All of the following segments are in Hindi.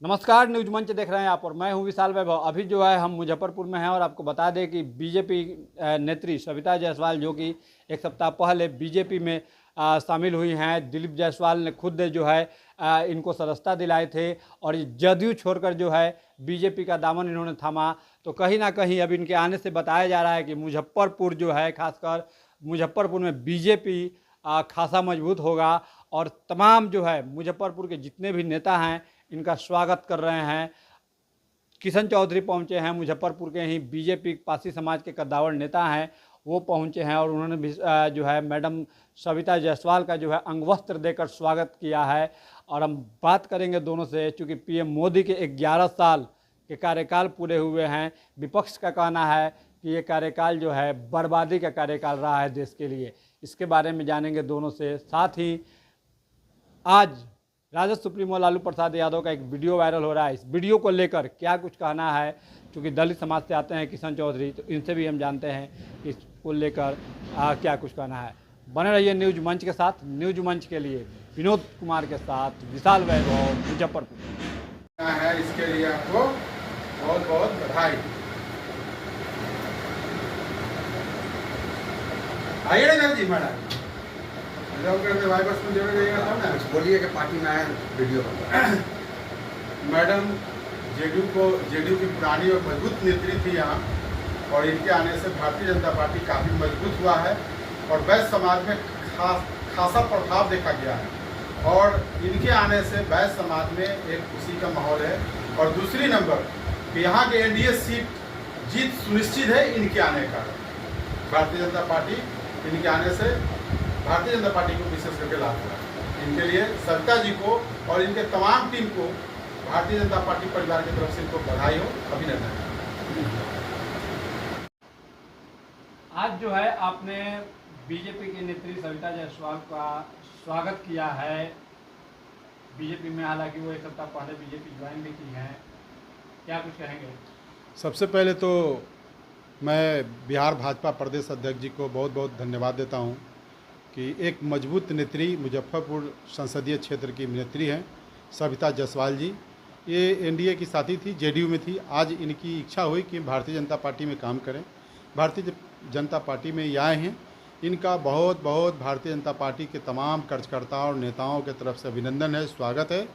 नमस्कार, न्यूज मंच देख रहे हैं आप और मैं हूं विशाल वैभव। अभी जो है हम मुजफ्फरपुर में हैं और आपको बता दें कि बीजेपी नेत्री सविता जायसवाल जो कि एक सप्ताह पहले बीजेपी में शामिल हुई हैं। दिलीप जायसवाल ने खुद जो है इनको सदस्यता दिलाए थे और जदयू छोड़कर जो है बीजेपी का दामन इन्होंने थामा। तो कहीं ना कहीं अब इनके आने से बताया जा रहा है कि मुजफ्फरपुर जो है, खासकर मुजफ्फरपुर में बीजेपी खासा मजबूत होगा और तमाम जो है मुजफ्फरपुर के जितने भी नेता हैं इनका स्वागत कर रहे हैं। किशन चौधरी पहुंचे हैं, मुजफ्फरपुर के ही बीजेपी पासी समाज के कद्दावर नेता हैं, वो पहुंचे हैं और उन्होंने भी जो है मैडम सविता जायसवाल का जो है अंगवस्त्र देकर स्वागत किया है। और हम बात करेंगे दोनों से, चूँकि पीएम मोदी के 11 साल के कार्यकाल पूरे हुए हैं। विपक्ष का कहना है कि ये कार्यकाल जो है बर्बादी का कार्यकाल रहा है देश के लिए। इसके बारे में जानेंगे दोनों से। साथ ही आज राजद सुप्रीमो लालू प्रसाद यादव का एक वीडियो वायरल हो रहा है, इस वीडियो को लेकर क्या कुछ कहना है, क्योंकि दलित समाज से आते हैं किशन चौधरी, तो इनसे भी हम जानते हैं कि इसको लेकर क्या कुछ कहना है। बने रहिए न्यूज मंच के साथ। न्यूज मंच के लिए विनोद कुमार के साथ विशाल वैभव, मुजफ्फरपुर। है इसके लिए आपको बहुत बहुत बधाई। आइए ना जी मैडम, बोलिए कि पार्टी में आए वीडियो मैडम जेडीयू की पुरानी और मजबूत नेत्री थी यहाँ, और इनके आने से भारतीय जनता पार्टी काफ़ी मजबूत हुआ है और वैश्य समाज में खासा प्रभाव देखा गया है और इनके आने से वैश्य समाज में एक खुशी का माहौल है। और दूसरी नंबर कि यहाँ के एनडीए सीट जीत सुनिश्चित है इनके आने का। भारतीय जनता पार्टी इनके आने से भारतीय जनता पार्टी को विशेष करके लाभ हुआ है। इनके लिए सविता जी को और इनके तमाम टीम को भारतीय जनता पार्टी परिवार की तरफ से इनको बधाई हो, अभिनंदन। आज जो है आपने बीजेपी की नेत्री सविता जायसवाल का स्वागत किया है बीजेपी में, हालांकि वो एक सप्ताह पहले बीजेपी ज्वाइन भी की है, क्या कुछ कहेंगे? सबसे पहले तो मैं बिहार भाजपा प्रदेश अध्यक्ष जी को बहुत बहुत धन्यवाद देता हूं कि एक मजबूत नेत्री मुजफ्फरपुर संसदीय क्षेत्र की नेत्री हैं सविता जायसवाल जी। ये एनडीए की साथी थी, जेडीयू में थी। आज इनकी इच्छा हुई कि भारतीय जनता पार्टी में काम करें, भारतीय जनता पार्टी में ये आए हैं। इनका बहुत बहुत भारतीय जनता पार्टी के तमाम कार्यकर्ताओं और नेताओं के तरफ से अभिनंदन है, स्वागत है।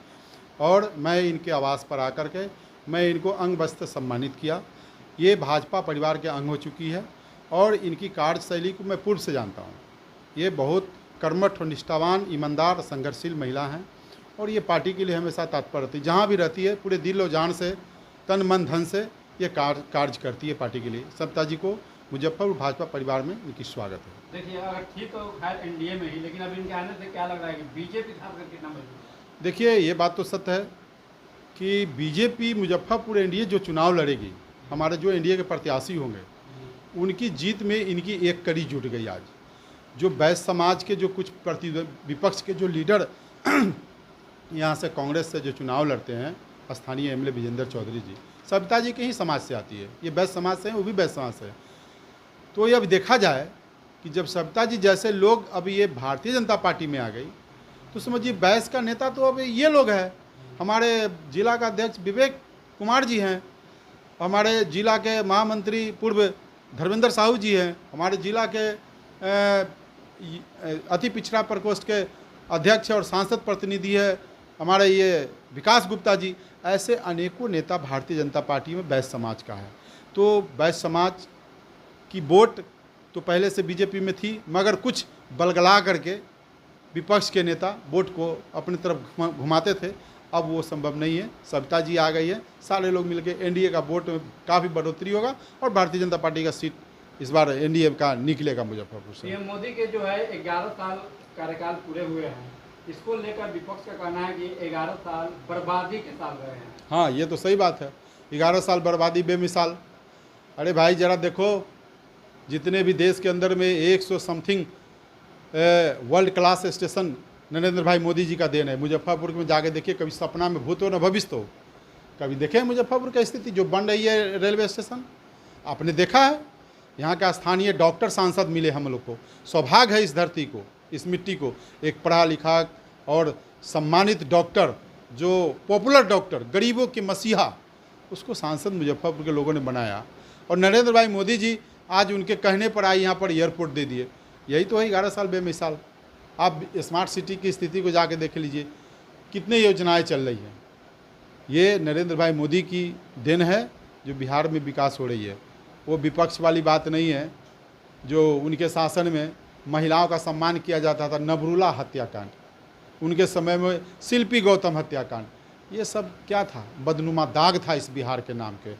और मैं इनके आवास पर आकर के मैं इनको अंग वस्त्र सम्मानित किया। ये भाजपा परिवार के अंग हो चुकी है और इनकी कार्यशैली को मैं पूर्व से जानता हूँ। ये बहुत कर्मठ और निष्ठावान, ईमानदार, संघर्षशील महिला हैं और ये पार्टी के लिए हमेशा तत्पर रहती है। जहाँ भी रहती है पूरे दिल और जान से, तन मन धन से ये कार्य करती है पार्टी के लिए। सविता जी को मुजफ्फरपुर भाजपा परिवार में इनकी स्वागत है। देखिए, अगर थी तो खैर एनडीए में ही, लेकिन अब इनके आने से क्या लग रहा है कि बीजेपी खासकर कितना मजबूत? देखिए, ये बात तो सत्य है कि बीजेपी मुजफ्फरपुर एनडीए जो चुनाव लड़ेगी, हमारे जो एनडीए के प्रत्याशी होंगे, उनकी जीत में इनकी एक कड़ी जुट गई। आज जो वैश्य समाज के जो कुछ विपक्ष के जो लीडर यहाँ से कांग्रेस से जो चुनाव लड़ते हैं, स्थानीय एमएलए विजेंद्र चौधरी जी सविता जी के ही समाज से आती है। ये वैश्य समाज से हैं, वो भी वैश्य समाज से है। तो ये अब देखा जाए कि जब सविता जी जैसे लोग अब ये भारतीय जनता पार्टी में आ गई, तो समझिए वैश्य का नेता तो अब ये लोग हैं। हमारे जिला का अध्यक्ष विवेक कुमार जी हैं, हमारे जिला के महामंत्री पूर्व धर्मेंद्र साहू जी हैं, हमारे जिला के अति पिछड़ा प्रकोष्ठ के अध्यक्ष और सांसद प्रतिनिधि है हमारे ये विकास गुप्ता जी। ऐसे अनेकों नेता भारतीय जनता पार्टी में वैश्य समाज का है। तो वैश्य समाज की वोट तो पहले से बीजेपी में थी, मगर कुछ बलगला करके विपक्ष के नेता वोट को अपनी तरफ घुमाते थे। अब वो संभव नहीं है। सविता जी आ गई है, सारे लोग मिलकर एनडीए का वोट में काफ़ी बढ़ोतरी होगा और भारतीय जनता पार्टी का सीट इस बार एनडीए का निकलेगा मुजफ्फरपुर से। पीएम मोदी के जो है 11 साल कार्यकाल पूरे हुए हैं, इसको लेकर विपक्ष का कहना है कि 11 साल बर्बादी के साल रहे हैं। हाँ, ये तो सही बात है। 11 साल बर्बादी बेमिसाल। अरे भाई, जरा देखो, जितने भी देश के अंदर में 100 something world class station Narendra भाई मोदी जी का देन है। मुजफ्फरपुर में जाके देखिए, कभी सपना में भूत हो न भविष्य हो, कभी देखे मुजफ्फरपुर की स्थिति जो बन रही है। रेलवे स्टेशन आपने देखा है, यहाँ का स्थानीय डॉक्टर सांसद मिले हम लोग को। सौभाग्य है इस धरती को, इस मिट्टी को, एक पढ़ा लिखा और सम्मानित डॉक्टर जो पॉपुलर डॉक्टर, गरीबों के मसीहा, उसको सांसद मुजफ्फरपुर के लोगों ने बनाया। और नरेंद्र भाई मोदी जी आज उनके कहने पर आई यहाँ पर एयरपोर्ट दे दिए। यही तो है 11 साल बेमिसाल। आप स्मार्ट सिटी की स्थिति को जाके देख लीजिए, कितने योजनाएं चल रही हैं। ये नरेंद्र भाई मोदी की देन है जो बिहार में विकास हो रही है। वो विपक्ष वाली बात नहीं है जो उनके शासन में महिलाओं का सम्मान किया जाता था। नबरुला हत्याकांड, उनके समय में शिल्पी गौतम हत्याकांड, ये सब क्या था? बदनुमा दाग था इस बिहार के नाम के।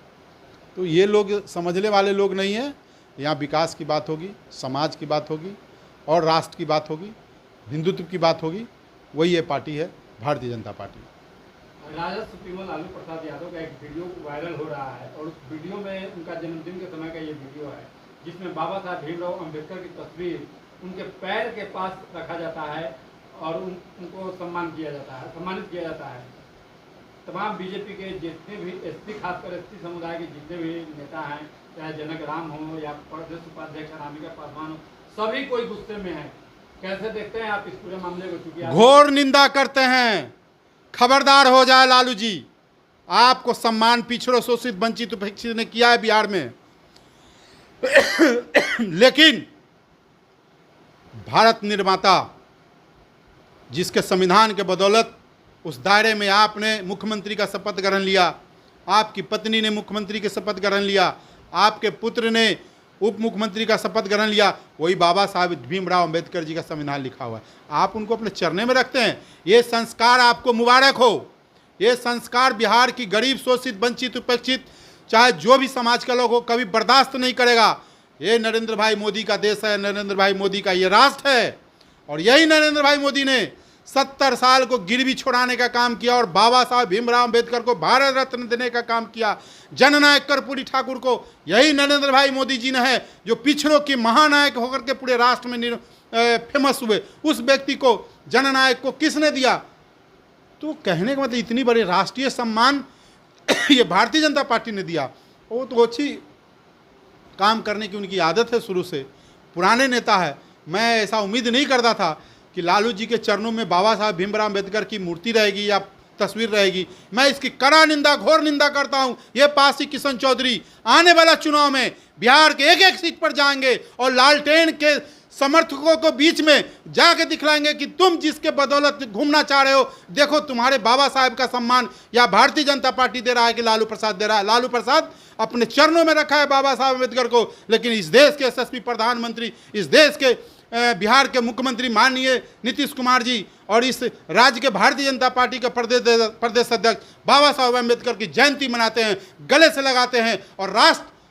तो ये लोग समझने वाले लोग नहीं हैं। यहाँ विकास की बात होगी, समाज की बात होगी और राष्ट्र की बात होगी, हिंदुत्व की बात होगी। वही ये पार्टी है, भारतीय जनता पार्टी। राजद सुप्रीमो लालू प्रसाद यादव का एक वीडियो वायरल हो रहा है और उस वीडियो में उनका जन्मदिन के समय का ये वीडियो है जिसमें बाबा साहब भीमराव अम्बेडकर की तस्वीर उनके पैर के पास रखा जाता है और उनको सम्मानित किया जाता है। तमाम बीजेपी के जितने भी एसटी, खासकर एसटी समुदाय के जितने भी नेता हैं, चाहे जनक राम हो या प्रदेश उपाध्यक्ष अनामिका पासवान हो, सभी कोई गुस्से में है। कैसे देखते हैं आप इस पूरे मामले को? चूंकि घोर निंदा करते हैं। खबरदार हो जाए लालू जी, आपको सम्मान पिछड़ों, शोषित, वंचित, उपेक्षित ने किया है बिहार में। लेकिन भारत निर्माता जिसके संविधान के बदौलत उस दायरे में आपने मुख्यमंत्री का शपथ ग्रहण लिया, आपकी पत्नी ने मुख्यमंत्री के शपथ ग्रहण लिया, आपके पुत्र ने उप मुख्यमंत्री का शपथ ग्रहण लिया, वही बाबा साहब भीमराव अंबेडकर जी का संविधान लिखा हुआ है। आप उनको अपने चरणों में रखते हैं। ये संस्कार आपको मुबारक हो। ये संस्कार बिहार की गरीब, शोषित, वंचित, उपेक्षित, चाहे जो भी समाज का लोग हो, कभी बर्दाश्त नहीं करेगा। ये नरेंद्र भाई मोदी का देश है, नरेंद्र भाई मोदी का ये राष्ट्र है। और यही नरेंद्र भाई मोदी ने 70 साल को गिरवी छोड़ाने का काम किया और बाबा साहब भीमराव अंबेडकर को भारत रत्न देने का काम किया। जननायक कर्पूरी ठाकुर को यही नरेंद्र भाई मोदी जी ने है जो पिछड़ों के महानायक होकर के पूरे राष्ट्र में फेमस हुए। उस व्यक्ति को, जननायक को किसने दिया? तो कहने का मतलब इतनी बड़ी राष्ट्रीय सम्मान ये भारतीय जनता पार्टी ने दिया। वो तो अच्छी काम करने की उनकी आदत है, शुरू से पुराने नेता है। मैं ऐसा उम्मीद नहीं करता था कि लालू जी के चरणों में बाबा साहब भीमराव अंबेडकर की मूर्ति रहेगी या तस्वीर रहेगी। मैं इसकी कड़ा निंदा, घोर निंदा करता हूं। ये पासी किशन चौधरी आने वाला चुनाव में बिहार के एक एक सीट पर जाएंगे और लालटेन के समर्थकों को बीच में जाके दिखलाएंगे कि तुम जिसके बदौलत घूमना चाह रहे हो, देखो तुम्हारे बाबा साहब का सम्मान या भारतीय जनता पार्टी दे रहा है कि लालू प्रसाद दे रहा है। लालू प्रसाद अपने चरणों में रखा है बाबा साहब अम्बेडकर को, लेकिन इस देश के यशस्वी प्रधानमंत्री, इस देश के बिहार के मुख्यमंत्री माननीय नीतीश कुमार जी और इस राज्य के भारतीय जनता पार्टी के प्रदेश अध्यक्ष बाबा साहब अम्बेडकर की जयंती मनाते हैं, गले से लगाते हैं और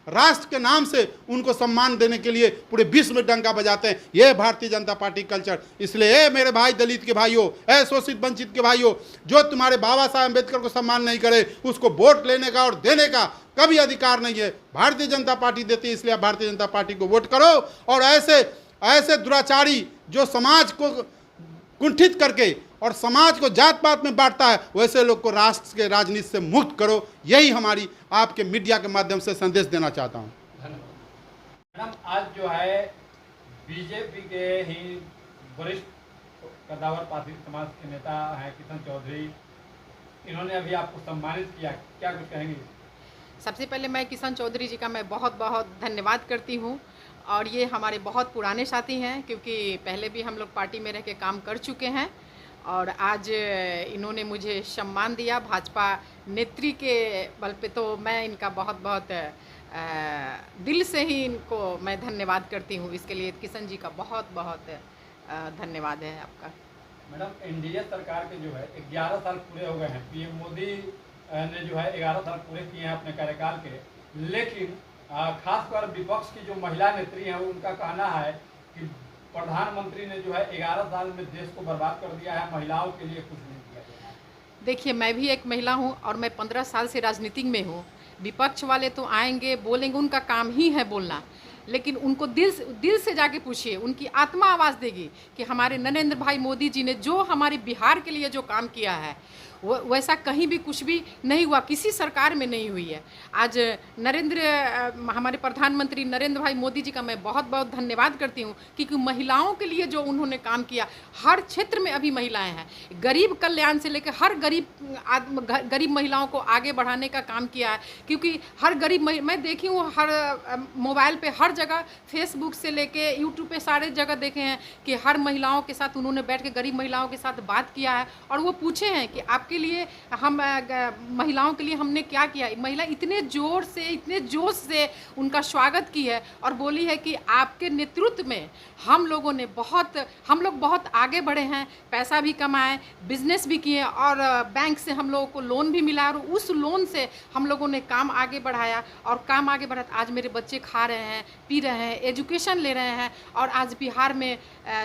राष्ट्र के नाम से उनको सम्मान देने के लिए पूरे विश्व में डंका बजाते हैं। यह भारतीय जनता पार्टी कल्चर। इसलिए मेरे भाई दलित के भाइयों, शोषित वंचित के भाइयों, जो तुम्हारे बाबा साहब अम्बेडकर को सम्मान नहीं करे उसको वोट लेने का और देने का कभी अधिकार नहीं है। भारतीय जनता पार्टी देती है, इसलिए भारतीय जनता पार्टी को वोट करो और ऐसे दुराचारी जो समाज को कुंठित करके और समाज को जात पात में बांटता है, वैसे लोग को राष्ट्र के राजनीति से मुक्त करो। यही हमारी आपके मीडिया के माध्यम से संदेश देना चाहता हूं। मैडम, आज जो है बीजेपी के ही वरिष्ठ कद्दावर पासी समाज के नेता हैं किशन चौधरी, इन्होंने अभी आपको सम्मानित किया, क्या कुछ कहेंगे? सबसे पहले मैं किशन चौधरी जी का मैं बहुत बहुत धन्यवाद करती हूँ। और ये हमारे बहुत पुराने साथी हैं, क्योंकि पहले भी हम लोग पार्टी में रह के काम कर चुके हैं। और आज इन्होंने मुझे सम्मान दिया भाजपा नेत्री के बल पे, तो मैं इनका बहुत बहुत दिल से ही इनको मैं धन्यवाद करती हूँ। इसके लिए किशन जी का बहुत बहुत धन्यवाद है आपका। मैडम, एनडीए सरकार के जो है 11 साल पूरे हो गए हैं। पीएम मोदी ने जो है 11 साल पूरे किए हैं अपने कार्यकाल के, लेकिन खासकर विपक्ष की जो महिला नेत्री हैं उनका कहना है कि प्रधानमंत्री ने जो है 11 साल में देश को बर्बाद कर दिया है, महिलाओं के लिए कुछ नहीं किया गया है। देखिए, मैं भी एक महिला हूं और मैं 15 साल से राजनीति में हूं। विपक्ष वाले तो आएंगे, बोलेंगे, उनका काम ही है बोलना, लेकिन उनको दिल से जाके पूछिए, उनकी आत्मा आवाज़ देगी कि हमारे नरेंद्र भाई मोदी जी ने जो हमारे बिहार के लिए जो काम किया है वैसा कहीं भी कुछ भी नहीं हुआ, किसी सरकार में नहीं हुई है। आज हमारे प्रधानमंत्री नरेंद्र भाई मोदी जी का मैं बहुत बहुत धन्यवाद करती हूँ, क्योंकि महिलाओं के लिए जो उन्होंने काम किया, हर क्षेत्र में अभी महिलाएं हैं, गरीब कल्याण से लेकर हर गरीब महिलाओं को आगे बढ़ाने का काम किया है। क्योंकि हर गरीब मैं देखी हूँ, हर मोबाइल पे हर जगह, फेसबुक से लेके यूट्यूब पे सारे जगह देखे हैं कि हर महिलाओं के साथ उन्होंने बैठ के गरीब महिलाओं के साथ बात किया है, और वो पूछे हैं कि आपके लिए हम महिलाओं के लिए हमने क्या किया। महिला इतने जोर से, इतने जोश से उनका स्वागत की है और बोली है कि आपके नेतृत्व में हम लोग बहुत आगे बढ़े हैं, पैसा भी कमाए, बिजनेस भी किए, और बैंक से हम लोगों को लोन भी मिला, और उस लोन से हम लोगों ने काम आगे बढ़ाया, और काम आगे बढ़ा। आज मेरे बच्चे खा रहे हैं, पी रहे हैं, एजुकेशन ले रहे हैं, और आज बिहार में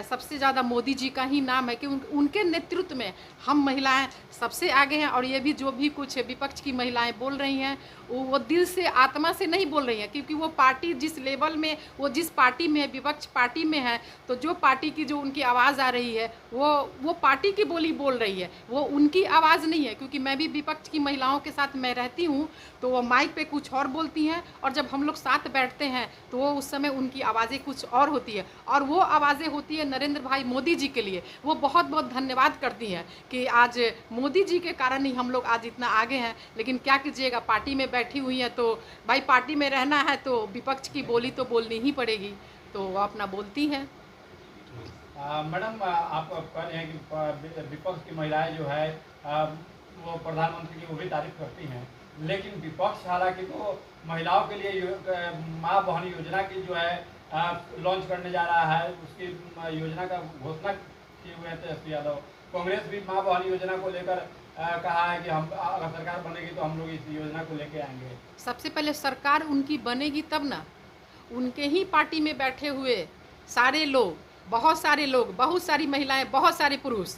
सबसे ज़्यादा मोदी जी का ही नाम है कि उनके नेतृत्व में हम महिलाएं सबसे आगे हैं। और ये भी जो भी कुछ विपक्ष की महिलाएं बोल रही हैं, वो दिल से, आत्मा से नहीं बोल रही हैं, क्योंकि वो पार्टी जिस लेवल में, वो जिस पार्टी में है, विपक्ष पार्टी में है, तो जो पार्टी की जो उनकी आवाज़ आ रही है, वो पार्टी की बोली बोल रही है, वो उनकी आवाज़ नहीं है। क्योंकि मैं भी विपक्ष की महिलाओं के साथ मैं रहती हूँ, तो वो माइक पे कुछ और बोलती हैं, और जब हम लोग साथ बैठते हैं तो वो उस समय उनकी आवाज़ें कुछ और होती है, और वो आवाज़ें होती है नरेंद्र भाई मोदी जी के लिए। वो बहुत बहुत धन्यवाद करती हैं कि आज मोदी जी के कारण ही हम लोग आज इतना आगे हैं। लेकिन क्या कीजिएगा, पार्टी में बैठी हुई हैं, तो भाई पार्टी में रहना है तो विपक्ष की बोली तो बोलनी ही पड़ेगी, तो वो अपना बोलती हैं। मैडम, आप कह रहे हैं कि विपक्ष की महिलाएं जो है वो प्रधानमंत्री की वो भी तारीफ करती हैं, लेकिन विपक्ष हालांकि तो महिलाओं के लिए माँ बहन योजना की जो है लॉन्च करने जा रहा है, उसकी योजना का घोषणा किए हुए हैं तेजस्वी यादव। कांग्रेस भी माँ बहन योजना को लेकर कहा है कि हम अगर सरकार बनेगी तो हम लोग इस योजना को लेके आएंगे। सबसे पहले सरकार उनकी बनेगी तब ना, उनके ही पार्टी में बैठे हुए सारे लोग, बहुत सारे लोग, बहुत सारी महिलाएं, बहुत सारे पुरुष,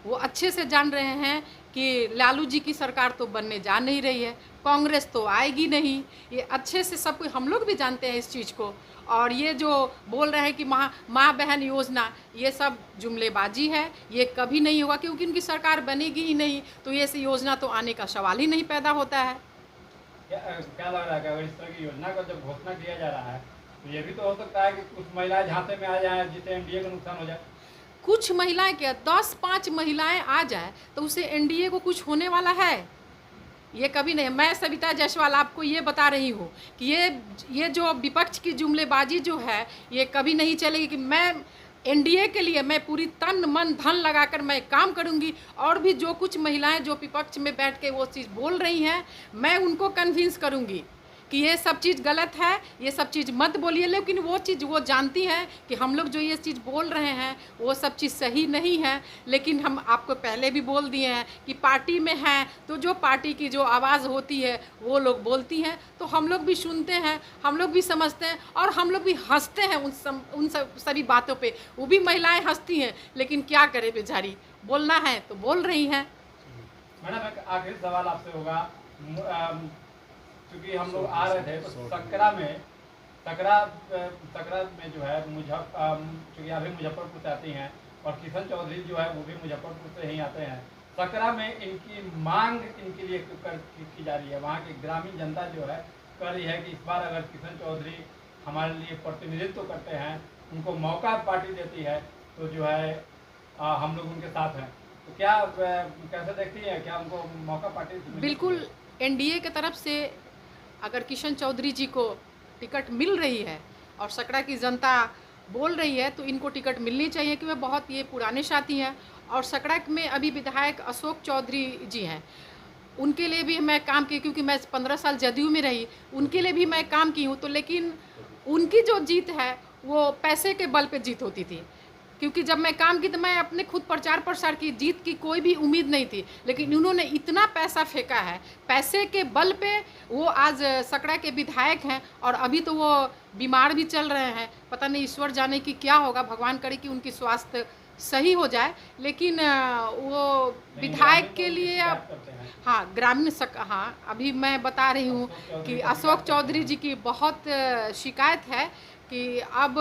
वो अच्छे से जान रहे हैं कि लालू जी की सरकार तो बनने जा नहीं रही है, कांग्रेस तो आएगी नहीं। ये अच्छे से सब कोई, हम लोग भी जानते हैं इस चीज़ को। और ये जो बोल रहे हैं कि माँ बहन योजना, ये सब जुमलेबाजी है, ये कभी नहीं होगा, क्योंकि उनकी सरकार बनेगी ही नहीं, तो ये योजना तो आने का सवाल ही नहीं पैदा होता है। क्या लग रहा है कि अगर इस तरह की योजना का जब घोषणा किया जा रहा है, तो ये भी तो हो सकता है कि कुछ महिलाएं झांसे में आ जाएं, जिससे एनडीए का नुकसान हो जाए। कुछ महिलाएं क्या, 10-5 महिलाएं आ जाए तो उससे एनडीए को कुछ होने वाला है? ये कभी नहीं। मैं सविता जायसवाल आपको ये बता रही हूँ कि ये जो विपक्ष की जुमलेबाजी जो है, ये कभी नहीं चलेगी। कि मैं एनडीए के लिए मैं पूरी तन मन धन लगाकर मैं काम करूँगी, और भी जो कुछ महिलाएं जो विपक्ष में बैठ के वो चीज़ बोल रही हैं, मैं उनको कन्विंस करूँगी कि ये सब चीज़ गलत है, ये सब चीज़ मत बोलिए। लेकिन वो चीज़ वो जानती हैं कि हम लोग जो ये चीज़ बोल रहे हैं वो सब चीज़ सही नहीं है। लेकिन हम आपको पहले भी बोल दिए हैं कि पार्टी में हैं तो जो पार्टी की जो आवाज़ होती है वो लोग बोलती हैं, तो हम लोग भी सुनते हैं, हम लोग भी समझते हैं, और हम लोग भी हंसते हैं उन सभी बातों पर। वो भी महिलाएँ हंसती हैं, लेकिन क्या करें बेचारी, बोलना है तो बोल रही हैं। मैडम, एक आखिरी सवाल आपसे होगा, क्योंकि हम लोग आ रहे थे तो सकरा में जो है चूँकि अभी मुजफ्फरपुर से आती हैं, और किशन चौधरी जो है वो भी मुजफ्फरपुर से ही आते हैं। सकरा में इनकी मांग इनके लिए की जा रही है, वहाँ की ग्रामीण जनता जो है कह रही है कि इस बार अगर किशन चौधरी हमारे लिए प्रतिनिधित्व करते हैं, उनको मौका पार्टी देती है, तो जो है हम लोग उनके साथ हैं। तो क्या कैसे देखती है, क्या उनको मौका पार्टी? बिल्कुल, एनडीए की तरफ से अगर किशन चौधरी जी को टिकट मिल रही है और सकरा की जनता बोल रही है, तो इनको टिकट मिलनी चाहिए, कि वे बहुत ये पुराने साथी हैं। और सकरा में अभी विधायक अशोक चौधरी जी हैं, उनके लिए भी मैं काम की, क्योंकि मैं 15 साल जदयू में रही, उनके लिए भी मैं काम की हूँ। तो लेकिन उनकी जो जीत है वो पैसे के बल पे जीत होती थी, क्योंकि जब मैं काम की तो मैं अपने खुद प्रचार प्रसार की, जीत की कोई भी उम्मीद नहीं थी। लेकिन उन्होंने इतना पैसा फेंका है, पैसे के बल पे वो आज सकरा के विधायक हैं, और अभी तो वो बीमार भी चल रहे हैं। पता नहीं, ईश्वर जाने की क्या होगा, भगवान करे कि उनकी स्वास्थ्य सही हो जाए। लेकिन वो विधायक के लिए हाँ, अभी मैं बता रही हूँ कि अशोक चौधरी जी की बहुत शिकायत है कि अब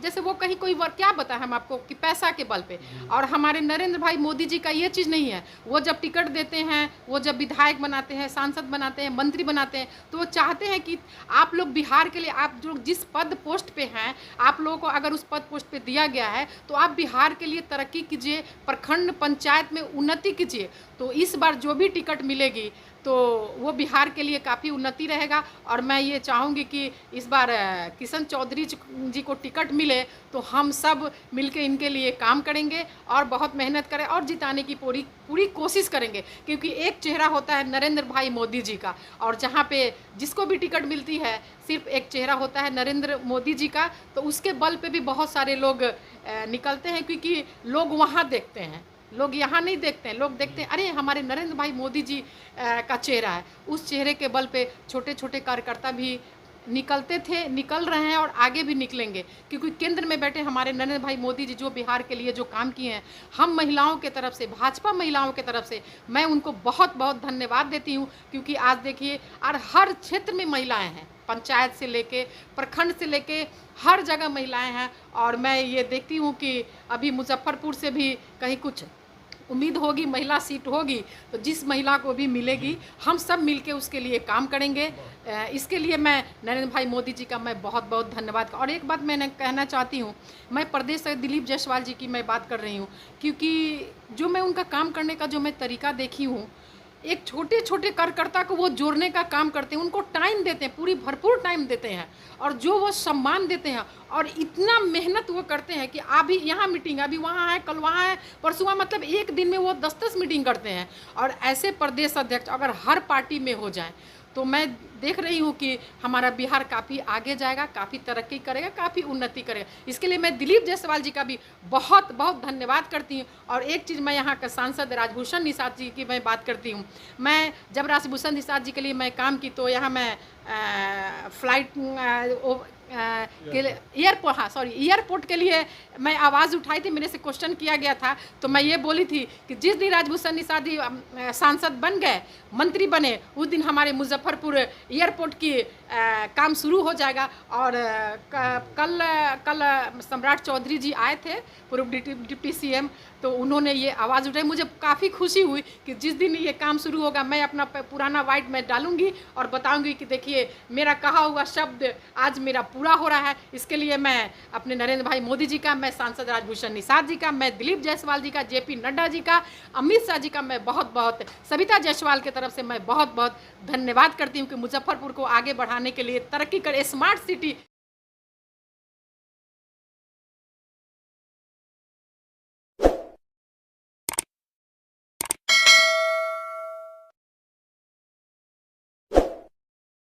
जैसे वो कहीं कोई वर्ग क्या बताए हम आपको कि पैसा के बल पे, और हमारे नरेंद्र भाई मोदी जी का ये चीज़ नहीं है। वो जब टिकट देते हैं, वो जब विधायक बनाते हैं, सांसद बनाते हैं, मंत्री बनाते हैं, तो वो चाहते हैं कि आप लोग बिहार के लिए, आप जो जिस पद पोस्ट पे हैं, आप लोगों को अगर उस पद पोस्ट पे दिया गया है तो आप बिहार के लिए तरक्की कीजिए, प्रखंड पंचायत में उन्नति कीजिए। तो इस बार जो भी टिकट मिलेगी तो वो बिहार के लिए काफ़ी उन्नति रहेगा। और मैं ये चाहूँगी कि इस बार किशन चौधरी जी को टिकट मिले तो हम सब मिलके इनके लिए काम करेंगे और बहुत मेहनत करें और जिताने की पूरी कोशिश करेंगे, क्योंकि एक चेहरा होता है नरेंद्र भाई मोदी जी का, और जहाँ पे जिसको भी टिकट मिलती है सिर्फ एक चेहरा होता है नरेंद्र मोदी जी का। तो उसके बल पे भी बहुत सारे लोग निकलते हैं, क्योंकि लोग वहाँ देखते हैं, लोग यहाँ नहीं देखते हैं। लोग देखते हैं अरे हमारे नरेंद्र भाई मोदी जी का चेहरा है। उस चेहरे के बल पे छोटे छोटे कार्यकर्ता भी निकलते थे, निकल रहे हैं और आगे भी निकलेंगे, क्योंकि केंद्र में बैठे हमारे नरेंद्र भाई मोदी जी जो बिहार के लिए जो काम किए हैं, हम महिलाओं के तरफ से, भाजपा महिलाओं के तरफ से मैं उनको बहुत बहुत धन्यवाद देती हूँ। क्योंकि आज देखिए और हर क्षेत्र में महिलाएँ हैं, पंचायत से लेके प्रखंड से लेके हर जगह महिलाएं हैं। और मैं ये देखती हूँ कि अभी मुजफ्फरपुर से भी कहीं कुछ उम्मीद होगी, महिला सीट होगी, तो जिस महिला को भी मिलेगी हम सब मिलके उसके लिए काम करेंगे। इसके लिए मैं नरेंद्र भाई मोदी जी का मैं बहुत बहुत धन्यवाद। और एक बात मैंने कहना चाहती हूँ, मैं प्रदेश से दिलीप जायसवाल जी की मैं बात कर रही हूँ, क्योंकि जो मैं उनका काम करने का जो मैं तरीका देखी हूँ, एक छोटे छोटे कार्यकर्ता को वो जोड़ने का काम करते हैं, उनको टाइम देते हैं, पूरी भरपूर टाइम देते हैं, और जो वो सम्मान देते हैं और इतना मेहनत वो करते हैं कि अभी यहाँ मीटिंग, अभी वहाँ है, कल वहाँ है, परसों मतलब एक दिन में वो 10-10 मीटिंग करते हैं। और ऐसे प्रदेश अध्यक्ष अगर हर पार्टी में हो जाए तो मैं देख रही हूँ कि हमारा बिहार काफ़ी आगे जाएगा, काफ़ी तरक्की करेगा, काफ़ी उन्नति करेगा। इसके लिए मैं दिलीप जायसवाल जी का भी बहुत बहुत धन्यवाद करती हूँ। और एक चीज़ मैं यहाँ का सांसद राजभूषण निषाद जी की मैं बात करती हूँ। मैं जब राजभूषण निषाद जी के लिए मैं काम की तो यहाँ मैं फ्लाइट एयरपोर्ट के लिए मैं आवाज़ उठाई थी, मेरे से क्वेश्चन किया गया था, तो मैं ये बोली थी कि जिस दिन राजभूषण निषाद जी सांसद बन गए, मंत्री बने, उस दिन हमारे मुजफ्फरपुर एयरपोर्ट की काम शुरू हो जाएगा। और कल सम्राट चौधरी जी आए थे, पूर्व डिप्टी सीएम, तो उन्होंने ये आवाज़ उठाई। मुझे काफ़ी खुशी हुई कि जिस दिन ये काम शुरू होगा मैं अपना पुराना वाइट में डालूंगी और बताऊंगी कि देखिए मेरा कहा हुआ शब्द आज मेरा पूरा हो रहा है। इसके लिए मैं अपने नरेंद्र भाई मोदी जी का, मैं सांसद राजभूषण निषाद जी का, मैं दिलीप जायसवाल जी का, जेपी नड्डा जी का, अमित शाह जी का मैं बहुत बहुत, सविता जायसवाल की तरफ से मैं बहुत बहुत धन्यवाद करती हूँ कि मुजफ्फरपुर को आगे बढ़ाने के लिए, तरक्की करे, स्मार्ट सिटी